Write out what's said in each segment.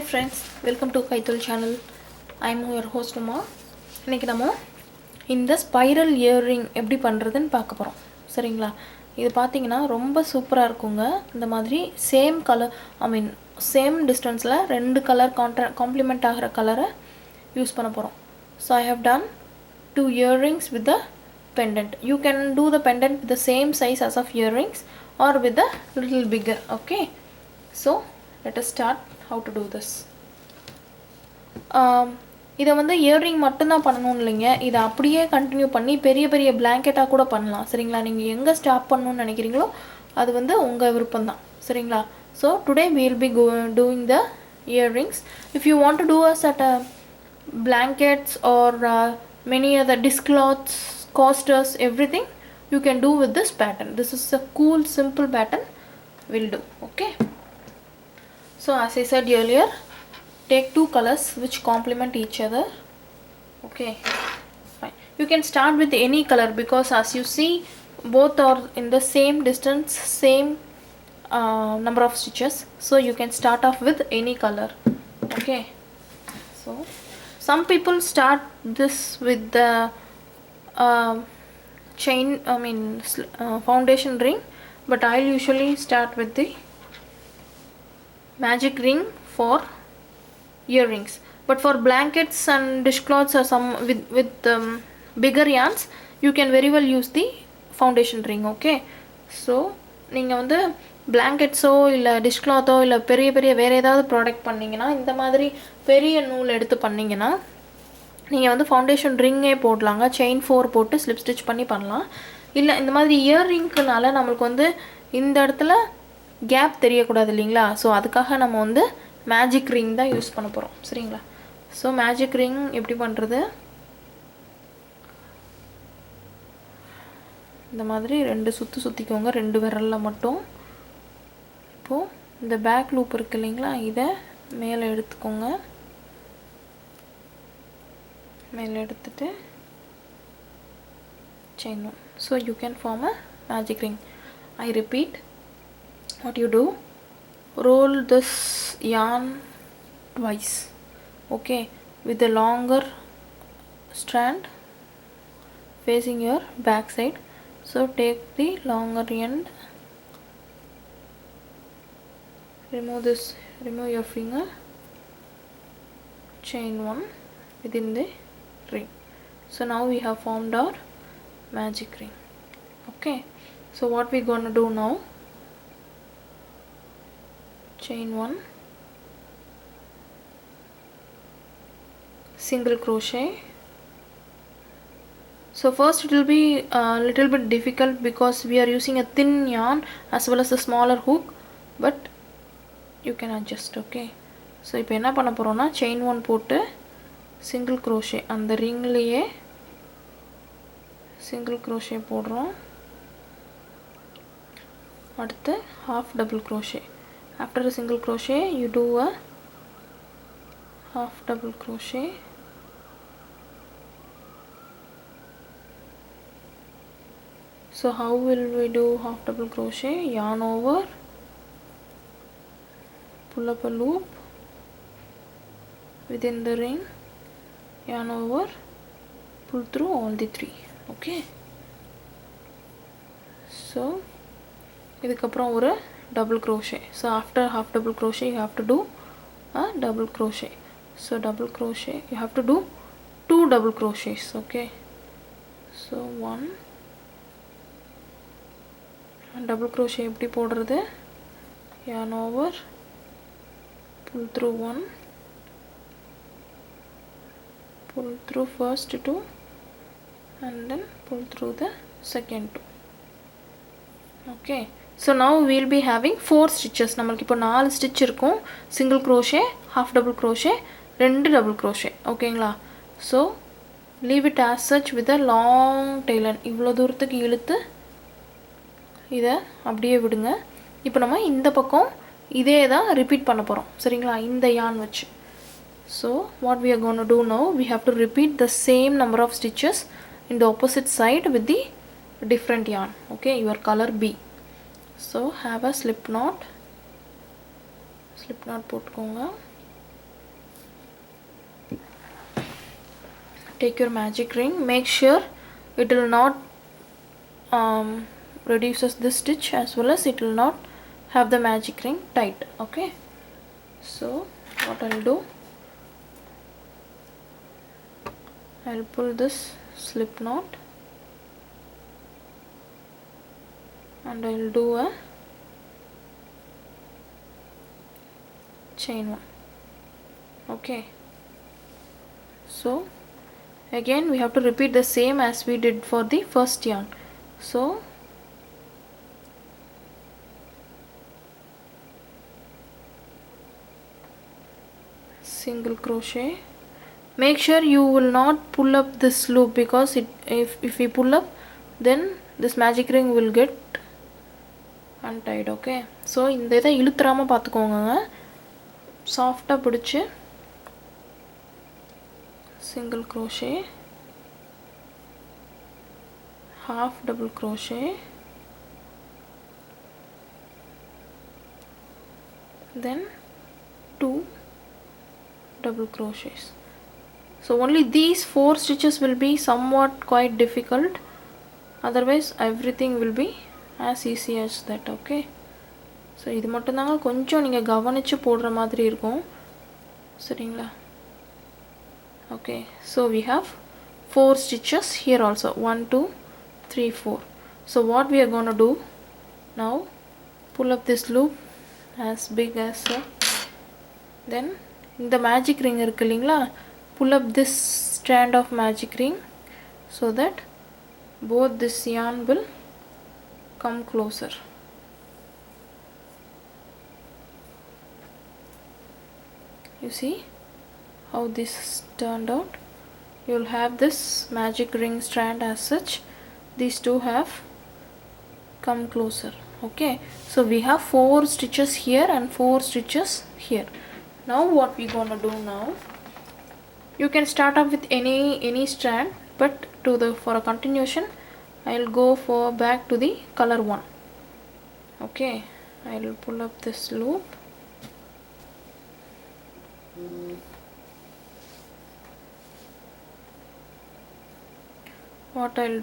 friends, welcome to Kaitul channel. I am your host Uma. இன்னைக்கு நம்ம இந்த spiral earring எப்படி பண்ணுறதுன்னு பார்க்க போகிறோம். சரிங்களா? இது பார்த்தீங்கன்னா ரொம்ப சூப்பராக இருக்குங்க. இந்த மாதிரி சேம் கலர் சேம் டிஸ்டன்ஸில் ரெண்டு கலர் காம்ப்ளிமெண்ட் ஆகிற கலரை யூஸ் பண்ண போகிறோம். So I have done 2 earrings with the pendant. You can do the pendant with the same size as of earrings or with a little bigger. Okay, so let us start how to do this. இதை வந்து earring மட்டும்தான் பண்ணணும்னு இல்லைங்க, இதை அப்படியே continue பண்ணி பெரிய பெரிய பிளாங்கெட்டாக கூட பண்ணலாம். சரிங்களா? நீங்கள் எங்கே ஸ்டாப் பண்ணணும்னு நினைக்கிறீங்களோ அது வந்து உங்கள் விருப்பம்தான். சரிங்களா? So today we will be doing the earrings. If you want to do us at blankets or many other discloths, coasters, everything you can do with this pattern. This is a cool simple pattern we'll do. Okay, so as I said earlier, take 2 colors which complement each other. Okay, fine. You can start with any color because as you see both are in the same distance, same number of stitches, so you can start off with any color. Okay, so some people start this with the chain foundation ring, but I'll usually start with the magic ring for earrings. But for blankets and dishcloths or some with bigger yarns, you can very well use the foundation ring. Okay, so நீங்கள் வந்து பிளாங்கெட்ஸோ இல்லை டிஷ்க்ளாத்தோ இல்லை பெரிய பெரிய வேறு ஏதாவது product பண்ணிங்கன்னா, இந்த மாதிரி பெரிய நூல் எடுத்து பண்ணிங்கன்னா நீங்கள் வந்து ஃபவுண்டேஷன் ரிங்கே போடலாங்க. செயின் 4 போட்டு ஸ்லிப் ஸ்டிச் பண்ணி பண்ணலாம். இல்லை இந்த மாதிரி இயர்ரிங்க்குனால நம்மளுக்கு வந்து இந்த இடத்துல கேப் தெரியக்கூடாது இல்லைங்களா? ஸோ அதுக்காக நம்ம வந்து மேஜிக் ரிங் தான் யூஸ் பண்ண போகிறோம். சரிங்களா? ஸோ மேஜிக் ரிங் எப்படி பண்ணுறது? இந்த மாதிரி 2 சுற்றிக்கோங்க, 2 விரலில் மட்டும். இப்போது இந்த பேக் லூப் இருக்குது இல்லைங்களா, இதை மேலே எடுத்துக்கோங்க. மேலே எடுத்துட்டு chain 1. So you can form a magic ring. I repeat, what you do, roll this yarn twice. Okay, with the longer strand facing your back side. So take the longer end, remove your finger, chain 1 within the ring. So now we have formed our magic ring. Okay, so what we gonna do now, chain 1, single crochet. So first it will be a little bit difficult because we are using a thin yarn as well as a smaller hook, but you can adjust. Okay, so இப்போ என்ன பண்ண போகிறோம்னா, chain 1 போட்டு single crochet அந்த ரிங்லேயே single crochet போடுறோம். அடுத்து half double crochet. After a single crochet you do a half double crochet. So how will we do half double crochet? Yarn over, pull up a loop within the ring, yarn over, pull through all the 3. Okay, so இதுக்கப்புறம் ஒரு double crochet. So after half double crochet you have to do a double crochet. So double crochet you have to do 2 double crochets. Okay, so 1 double crochet எப்படி போடுறது, yarn over, pull through 1, pull through first 2 and then pull through the second 2. Okay, so now we will be having 4 stitches. நம்மளுக்கு இப்போ 4 stitch இருக்கும். Single crochet, half double crochet, 2 double crochet. ஓகேங்களா? So leave it as such with a long tail end. இவ்வளோ தூரத்துக்கு இழுத்து இதை அப்படியே விடுங்க. இப்போ நம்ம இந்த பக்கம் இதே தான் ரிப்பீட் பண்ண போகிறோம். சரிங்களா? இந்த yarn வச்சு. So what we are going to do now, we have to repeat the same number of stitches in the opposite side with the different yarn. Okay, your color B. So have a slip knot போட்டுக்கோங்க. take your magic ring, make sure it will not reduces this stitch, as well as it will not have the magic ring tight. Okay, so what I'll do, I'll pull this slip knot and I'll do a chain one. Okay, so again we have to repeat the same as we did for the first yarn. So single crochet, make sure you will not pull up this loop, because if we pull up, then this magic ring will get untied. Okay, so இந்த இதை இழுத்துறாம பார்த்துக்கோங்க, சாஃப்டாக பிடிச்சி single crochet, half double crochet, then 2 double crochets. So only these 4 stitches will be somewhat quite difficult, otherwise everything will be as easy as that. Okay, so இது மட்டும் தாங்க கொஞ்சம் நீங்கள் கவனிச்சு போடுற மாதிரி இருக்கும், சரிங்களா? Okay, so we have 4 stitches here also, 1 2 3 4. So what we are going to do now, pull up this loop as big as so, then இந்த magic ring இருக்கு இல்லைங்களா, pull up this strand of magic ring so that both this yarn will come closer. You see how this turned out? You will have this magic ring strand as such, these two have come closer. Okay, so we have 4 stitches here and 4 stitches here. Now what we gonna do now, you can start up with any strand, but for a continuation I'll go for back to the color one. Okay, I'll pull up this loop, what I'll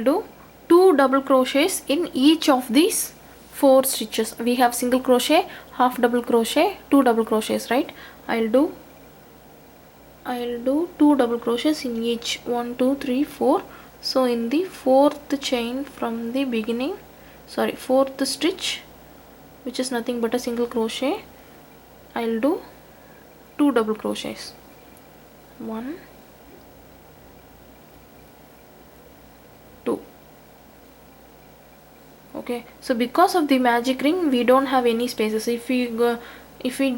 do 2 double crochets in each of these 4 stitches. We have single crochet, half double crochet, 2 double crochets, right? I'll do 2 double crochets in each, 1 2 3 4. So in the 4th chain from the beginning, sorry, 4th stitch, which is nothing but a single crochet, I'll do 2 double crochets, 1 2. Okay, so because of the magic ring we don't have any spaces. If we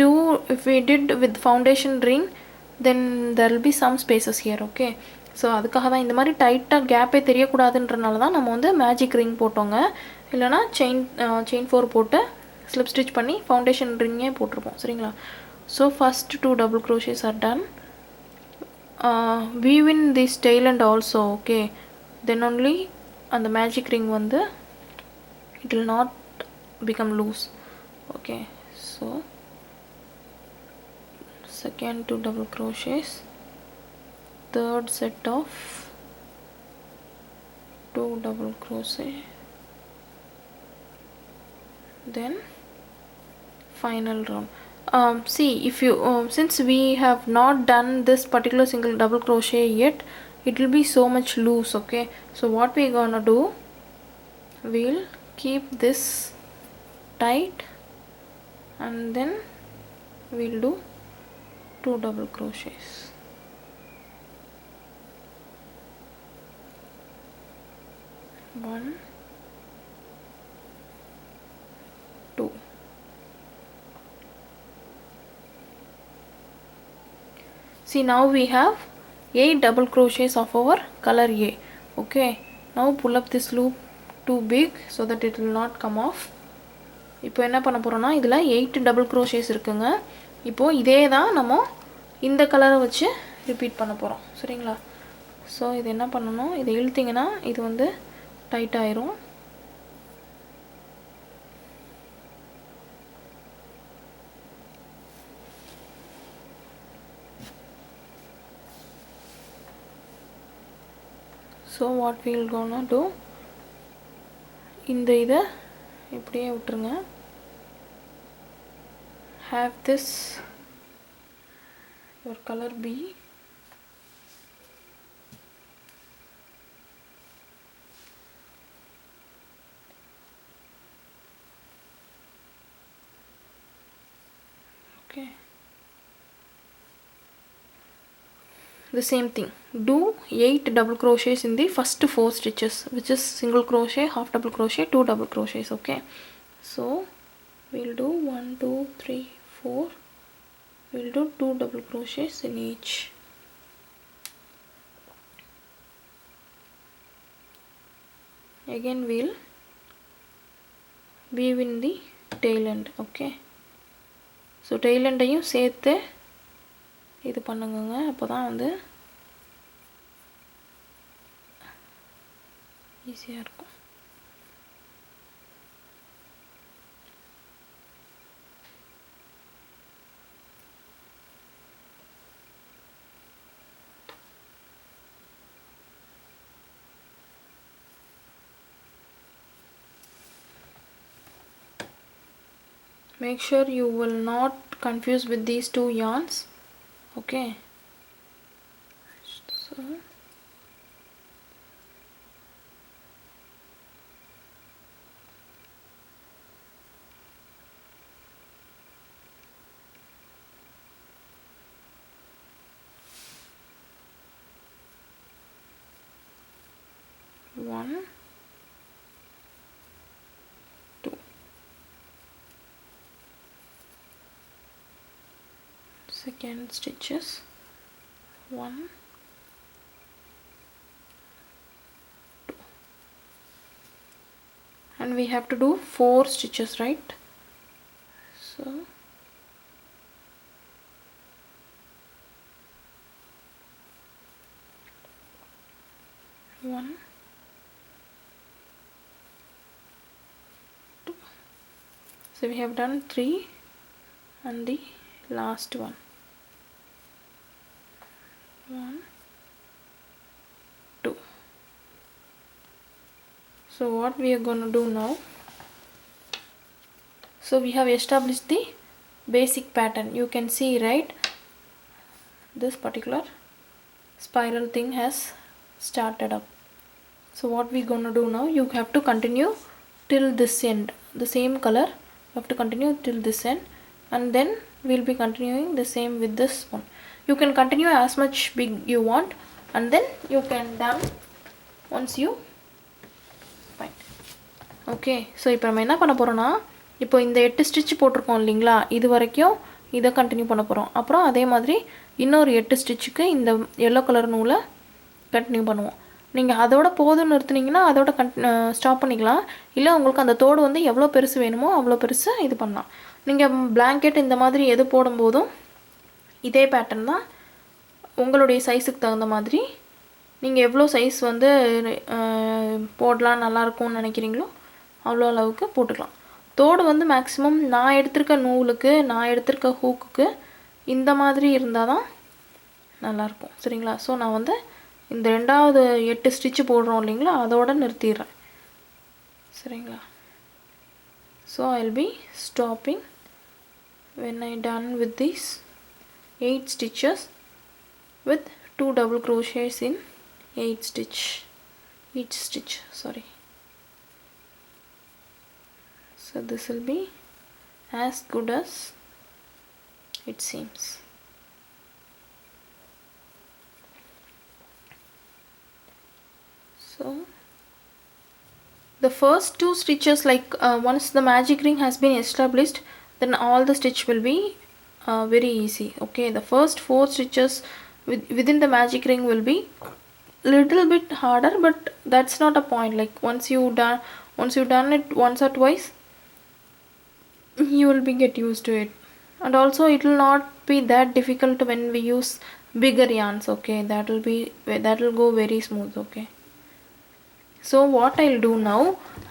did with foundation ring, then there will be some spaces here. Okay, so அதுக்காக தான் இந்த மாதிரி டைட்டாக கேப்பே தெரியக்கூடாதுன்றனால தான் நம்ம வந்து magic ring போட்டோங்க, இல்லைனா செயின் 4 போட்டு ஸ்லிப் ஸ்டிச் பண்ணி ஃபவுண்டேஷன் ரிங்கே போட்டிருப்போம், சரிங்களா? So first 2 double crochets are done. weave in this tail end also. Okay, then only அந்த மேஜிக் ரிங் வந்து it will not become loose. Okay, so second 2 double crochets, third set of 2 double crochet, then final round. See, if you since we have not done this particular single double crochet yet, it will be so much loose. Okay, so what we gonna do, we'll keep this tight and then we'll do 2 double crochets. One, 2. See, now we have 8 double crochets of our color A. Okay, now pull up this loop too big so that it will not come off. இப்போ என்ன பண்ண போறோம்னா, இதுல 8 double crochets இருக்குங்க. இப்போ இதே தான் நம்ம இந்த கலரை வச்சு ரிப்பீட் பண்ண போறோம், சரிங்களா? ஸோ இது என்ன பண்ணணும், இதை இழுத்தீங்கன்னா இது வந்து டைட் ஆயிரும். So what we'll gonna do, இந்த இதை இப்படியே விட்டுருங்க. Have this your color be okay. The same thing, do 8 double crochets in the first 4 stitches, which is single crochet, half double crochet, 2 double crochets. Okay, so we'll do 1 2 3 4, we'll do 2 double crochets in each. Again we'll weave in the tail end. Okay, so tail end ஐயும் சேர்த்து இது பண்ணுங்க. அப்போதான் வந்து ஈஸியாக இருக்கும். Make sure you will not confuse with these two yarns. Okay, so one, two, second stitches, 1, 2, and we have to do 4 stitches, right? So 1, 2, so we have done 3 and the last one, 1, 2. So what we are going to do now, so we have established the basic pattern. You can see, right, this particular spiral thing has started up. So what we gonna do now, you have to continue till this end, the same color you have to continue till this end, and then we'll be continuing the same with this one. You can continue as much big you want, and then you can done once you find. Okay, so இப்போ நம்ம என்ன பண்ண போறோம்னா, இப்போ இந்த 8 stitch போட்டிருக்கோம் இல்லைங்களா, இது வரைக்கும் இதை கண்டினியூ பண்ண போகிறோம். அப்புறம் அதே மாதிரி இன்னொரு 8 ஸ்டிச்சுக்கு இந்த எல்லோ கலர் நூலை கண்டினியூ பண்ணுவோம். நீங்கள் அதோட போதும்னு நிறுத்துனீங்கன்னா அதோட ஸ்டாப் பண்ணிக்கலாம். இல்லை உங்களுக்கு அந்த தோடு வந்து எவ்வளோ பெருசு வேணுமோ அவ்வளோ பெருசு இது பண்ணலாம். நீங்கள் பிளாங்கெட் இந்த மாதிரி எது போடும்போதும் இதே பேட்டர்ன் தான், உங்களுடைய சைஸுக்கு தகுந்த மாதிரி நீங்கள் எவ்வளோ சைஸ் வந்து போடலாம் நல்லாயிருக்கும்னு நினைக்கிறீங்களோ அவ்வளோ அளவுக்கு போட்டுக்கலாம். தோடு வந்து மேக்ஸிமம் நான் எடுத்திருக்க நூலுக்கு, நான் எடுத்திருக்க ஹூக்குக்கு இந்த மாதிரி இருந்தால் தான் நல்லாயிருக்கும். சரிங்களா? ஸோ நான் வந்து இந்த ரெண்டாவது 8 ஸ்டிச்சு போடுறோம் இல்லைங்களா, அதோடு நிறுத்திடுறேன். சரிங்களா? So I'll be stopping when I done with these 8 stitches with 2 double crochets in each stitch. Sorry. So this will be as good as it seems. So the first 2 stitches, like once the magic ring has been established, then all the stitch will be very easy. Okay, the first 4 stitches within the magic ring will be little bit harder, but that's not a point. Like once you've done it once or twice, you will be get used to it, and also it will not be that difficult when we use bigger yarns. Okay, that will go very smooth. Okay, so what I'll do now,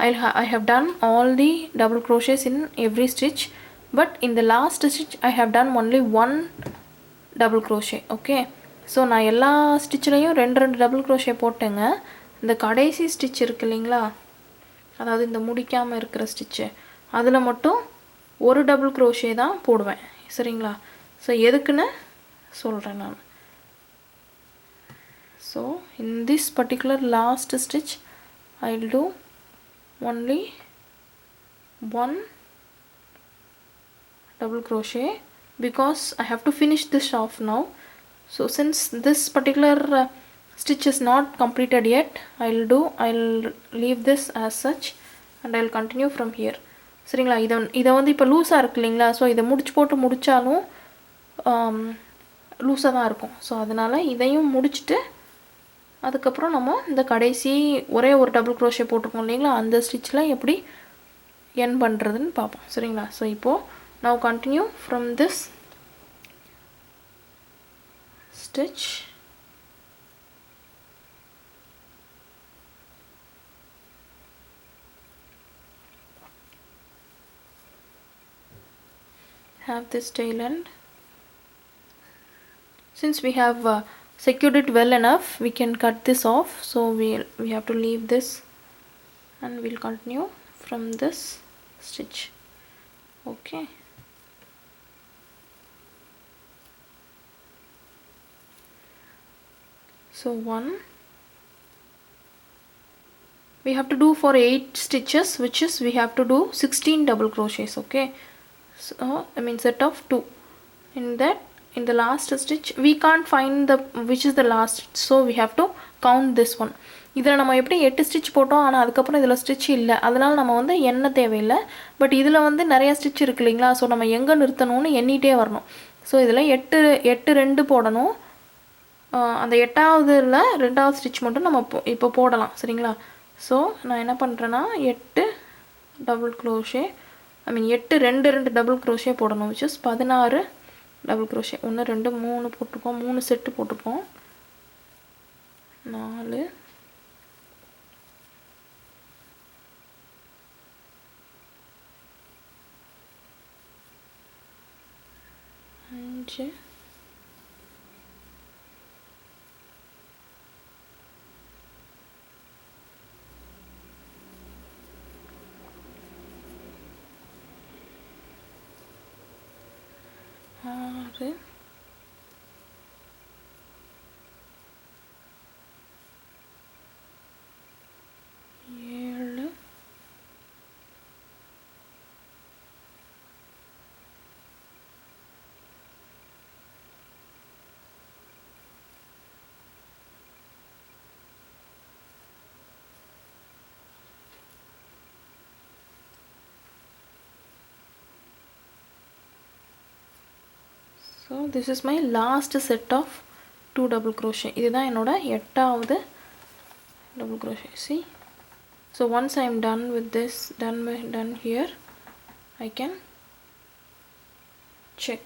I have done all the double crochets in every stitch, but in the last stitch I have done only 1 double crochet. Okay, so நான் எல்லா ஸ்டிச்லையும் 2 double crochet போட்டேங்க. இந்த கடைசி stitch இருக்கு இல்லைங்களா, அதாவது இந்த முடிக்காமல் இருக்கிற ஸ்டிச்சு, அதில் மட்டும் ஒரு டபுள் க்ரோஷே தான் போடுவேன். சரிங்களா? ஸோ எதுக்குன்னு சொல்கிறேன் நான். So in this particular last stitch I will do only one double crochet because I have to finish this off now. So since this particular stitch is not completed yet, I'll leave this as such and I'll continue from here. சரிங்களா? இதை வந்து இப்போ லூஸாக இருக்கு இல்லைங்களா, so இதை முடித்தாலும் லூஸாக தான் இருக்கும். ஸோ அதனால் இதையும் முடிச்சுட்டு அதுக்கப்புறம் நம்ம இந்த கடைசி ஒரே ஒரு டபுள் க்ரோஷே போட்டிருக்கோம் இல்லைங்களா, அந்த ஸ்டிச்சில் எப்படி என் பண்ணுறதுன்னு பார்ப்போம். சரிங்களா? ஸோ இப்போது now continue from this stitch. Have this tail end. Since we have secured it well enough, we can cut this off. So we have to leave this and we'll continue from this stitch. Okay. So one, we have to do for 8 stitches, which is we have to do 16 double crochets. Okay, so I mean set of 2. In the last stitch we can't find the which is the last, so we have to count this one. இதில் நம்ம எப்படி 8 stitch போட்டோம், ஆனால் அதுக்கப்புறம் இதில் stitch இல்லை, அதனால் நம்ம வந்து எண்ண தேவையில்லை. பட் இதில் வந்து நிறைய ஸ்டிச் இருக்கு இல்லைங்களா, ஸோ நம்ம எங்கே நிறுத்தணும்னு எண்ணிகிட்டே வரணும். ஸோ இதில் 8 2 போடணும். அந்த 8ஆவதுல 2ஆவது ஸ்டிச் மட்டும் நம்ம இப்போ போடலாம். சரிங்களா? ஸோ நான் என்ன பண்ணுறேன்னா 8 டபுள் க்ரோஷே, ஐ மீன் 8 2 டபுள் க்ரோஷே போடணும், which is 16 டபுள் க்ரோஷே. 1 2 3 போட்டிருக்கோம், 3 செட்டு போட்டிருக்கோம், 4 5 6 7 So this is my last set of 2 double crochet. இதுதான் என்னோட 8ஆவது double crochet. See, so once I am done with this, done here, I can check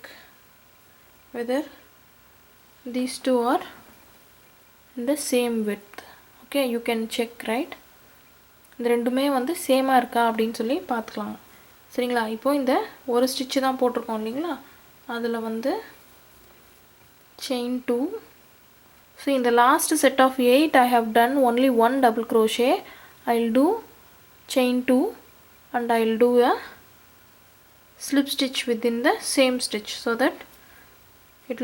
whether these two are in the same width. Okay, you can check, right? இந்த ரெண்டுமே வந்து சேமாக இருக்கா அப்படின்னு சொல்லி பார்த்துக்கலாம். சரிங்களா? இப்போ இந்த ஒரு ஸ்டிச்சு தான் போட்டிருக்கோம் இல்லைங்களா, அதில் வந்து chain 2. So in the last set of 8 I have done only one double crochet. I'll do chain 2 and I'll do a slip stitch within the same stitch, so that it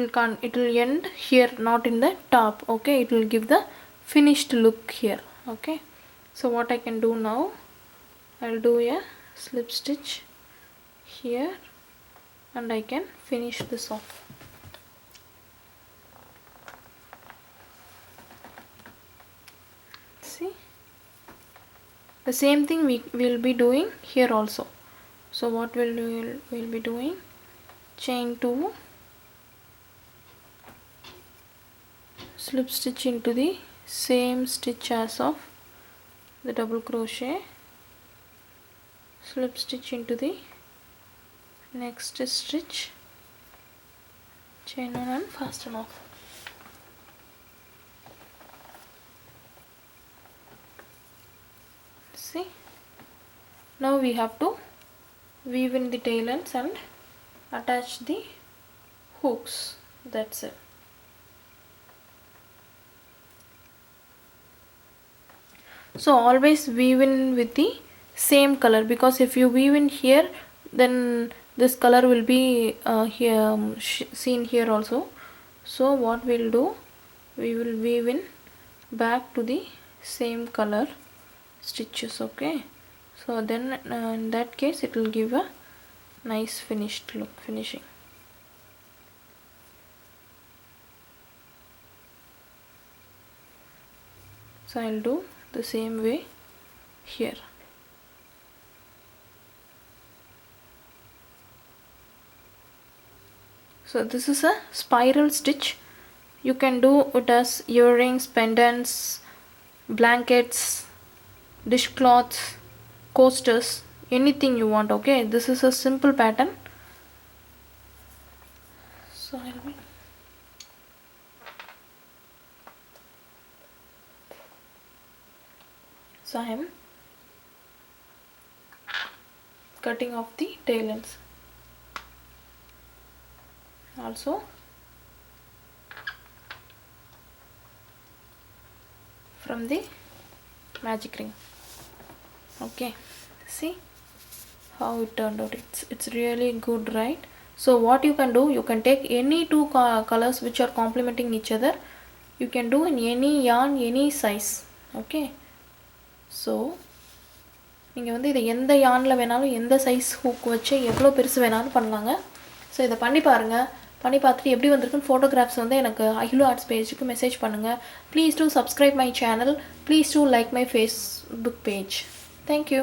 will end here, not in the top. Okay, it will give the finished look here. Okay, so what I can do now, I'll do a slip stitch here and I can finish this off. See, the same thing we will be doing here also. So what we'll be doing, chain 2, slip stitch into the same stitch as of the double crochet, slip stitch into the next stitch, chain 1 and fasten off. See, now we have to weave in the tail ends and attach the hooks. That's it. So always weave in with the same color, because if you weave in here, then this color will be here seen here also. So what we'll do, we will weave in back to the same color stitches. Okay, so then in that case it will give a nice finished look, finishing. So I'll do the same way here. So this is a spiral stitch. You can do it as earrings, pendants, blankets, dishcloths, coasters, anything you want. Okay, this is a simple pattern. So I am cutting off the tail ends. Also from the magic ring. Okay, see how it turned out. It's really good, right? So what you can do, you can take any two colors which are complementing each other. You can do in any yarn, any size. Okay, so நீங்கள் வந்து இதை எந்த யானில் வேணாலும் எந்த size hook வச்சு எவ்வளோ பெருசு வேணாலும் பண்ணலாங்க. ஸோ இதை பண்ணி பாருங்கள். பண்ணி பார்த்துட்டு எப்படி வந்திருக்குன்னு ஃபோட்டோகிராஃப்ஸ் வந்து எனக்கு ஐலு ஆர்ட்ஸ் பேஜுக்கு மெசேஜ் பண்ணுங்கள். Please do subscribe my channel. Please do like my Facebook page. Thank you.